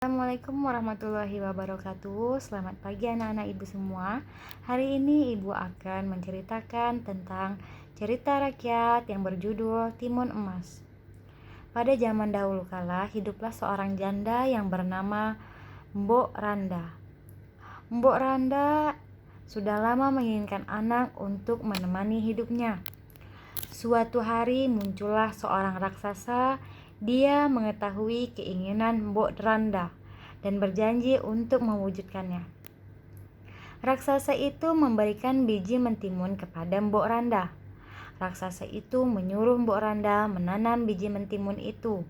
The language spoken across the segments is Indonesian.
Assalamualaikum warahmatullahi wabarakatuh. Selamat pagi anak-anak ibu semua. Hari ini ibu akan menceritakan tentang cerita rakyat yang berjudul Timun Emas. Pada zaman dahulu kala hiduplah seorang janda yang bernama Mbok Randa. Mbok Randa sudah lama menginginkan anak untuk menemani hidupnya. Suatu hari muncullah seorang raksasa. Dia mengetahui keinginan Mbok Randa dan berjanji untuk mewujudkannya. Raksasa itu memberikan biji mentimun kepada Mbok Randa. Raksasa itu menyuruh Mbok Randa menanam biji mentimun itu.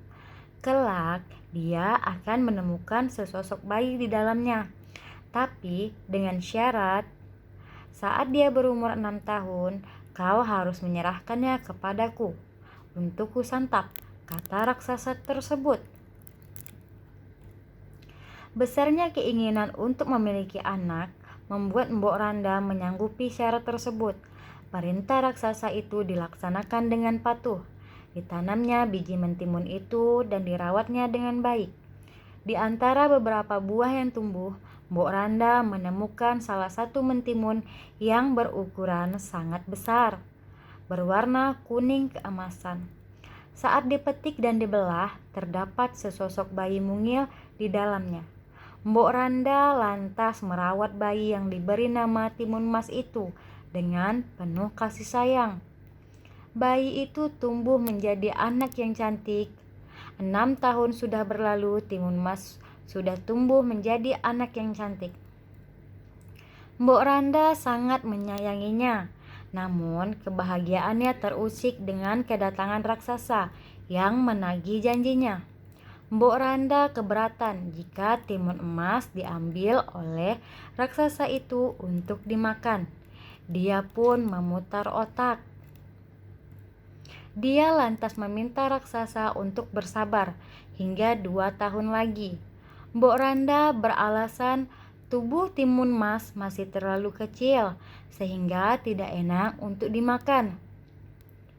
Kelak dia akan menemukan sesosok bayi di dalamnya. Tapi dengan syarat, saat dia berumur 6 tahun, kau harus menyerahkannya kepadaku untuk kusantap, kata raksasa tersebut. Besarnya keinginan untuk memiliki anak membuat Mbok Randa menyanggupi syarat tersebut. Perintah raksasa itu dilaksanakan dengan patuh. Ditanamnya biji mentimun itu dan dirawatnya dengan baik. Di antara beberapa buah yang tumbuh, Mbok Randa menemukan salah satu mentimun yang berukuran sangat besar, berwarna kuning keemasan. Saat dipetik dan dibelah, terdapat sesosok bayi mungil di dalamnya. Mbok Randa lantas merawat bayi yang diberi nama Timun Mas itu dengan penuh kasih sayang. Bayi itu tumbuh menjadi anak yang cantik. 6 tahun sudah berlalu, Timun Mas sudah tumbuh menjadi anak yang cantik. Mbok Randa sangat menyayanginya. Namun kebahagiaannya terusik dengan kedatangan raksasa yang menagih janjinya. Mbok Randa keberatan jika timun emas diambil oleh raksasa itu untuk dimakan. Dia pun memutar otak. Dia lantas meminta raksasa untuk bersabar hingga 2 tahun lagi. Mbok Randa beralasan tubuh timun mas masih terlalu kecil sehingga tidak enak untuk dimakan.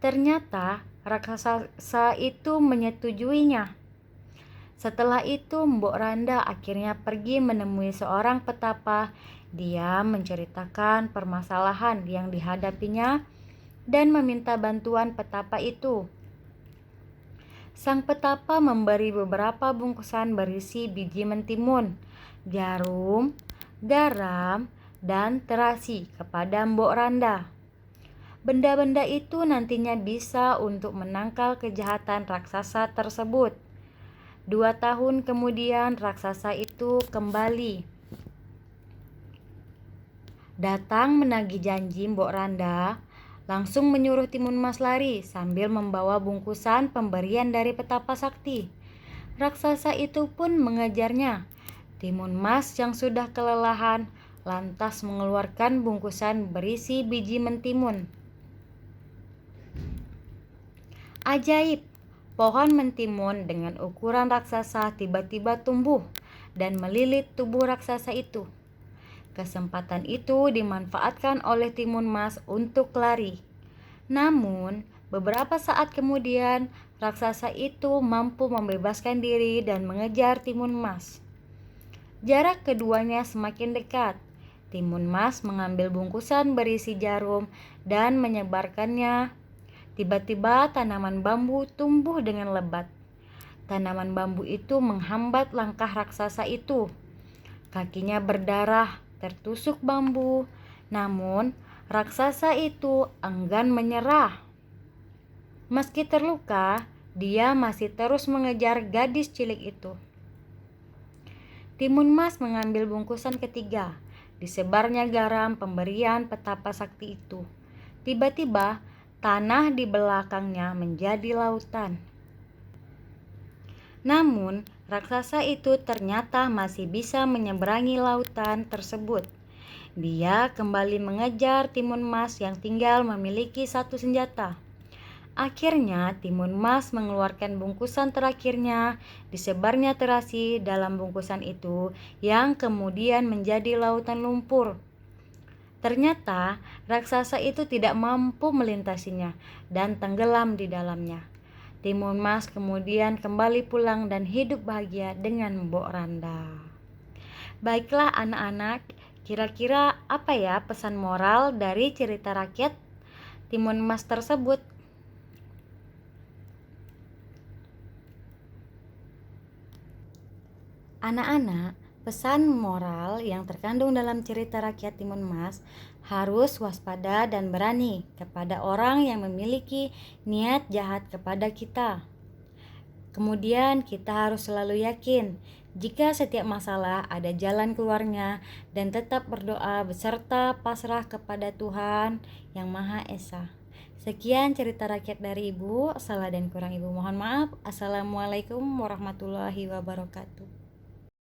Ternyata raksasa itu menyetujuinya. Setelah itu Mbok Randa akhirnya pergi menemui seorang petapa. Dia menceritakan permasalahan yang dihadapinya dan meminta bantuan petapa itu. Sang petapa memberi beberapa bungkusan berisi biji mentimun, jarum, garam, dan terasi kepada Mbok Randa. Benda-benda itu nantinya bisa untuk menangkal kejahatan raksasa tersebut. 2 tahun kemudian raksasa itu kembali datang menagih janji. Mbok Randa langsung menyuruh Timun Mas lari sambil membawa bungkusan pemberian dari petapa sakti. Raksasa itu pun mengejarnya. Timun Mas yang sudah kelelahan lantas mengeluarkan bungkusan berisi biji mentimun. Ajaib, pohon mentimun dengan ukuran raksasa tiba-tiba tumbuh dan melilit tubuh raksasa itu. Kesempatan itu dimanfaatkan oleh Timun Mas untuk lari. Namun, beberapa saat kemudian raksasa itu mampu membebaskan diri dan mengejar Timun Mas. Jarak keduanya semakin dekat. Timun Mas mengambil bungkusan berisi jarum dan menyebarkannya. Tiba-tiba tanaman bambu tumbuh dengan lebat. Tanaman bambu itu menghambat langkah raksasa itu. Kakinya berdarah, tertusuk bambu. Namun, raksasa itu enggan menyerah. Meski terluka, dia masih terus mengejar gadis cilik itu. Timun Mas mengambil bungkusan ketiga. Disebarnya garam pemberian petapa sakti itu. Tiba-tiba, tanah di belakangnya menjadi lautan. Namun, raksasa itu ternyata masih bisa menyeberangi lautan tersebut. Dia kembali mengejar Timun Mas yang tinggal memiliki satu senjata. Akhirnya Timun Mas mengeluarkan bungkusan terakhirnya. Disebarnya terasi dalam bungkusan itu yang kemudian menjadi lautan lumpur. Ternyata raksasa itu tidak mampu melintasinya dan tenggelam di dalamnya. Timun Mas kemudian kembali pulang dan hidup bahagia dengan Mbok Randa. Baiklah anak-anak, kira-kira apa ya pesan moral dari cerita rakyat Timun Mas tersebut? Anak-anak, pesan moral yang terkandung dalam cerita rakyat Timun Mas harus waspada dan berani kepada orang yang memiliki niat jahat kepada kita. Kemudian kita harus selalu yakin jika setiap masalah ada jalan keluarnya dan tetap berdoa beserta pasrah kepada Tuhan yang Maha Esa. Sekian cerita rakyat dari Ibu. Salah dan kurang Ibu mohon maaf. Assalamualaikum warahmatullahi wabarakatuh.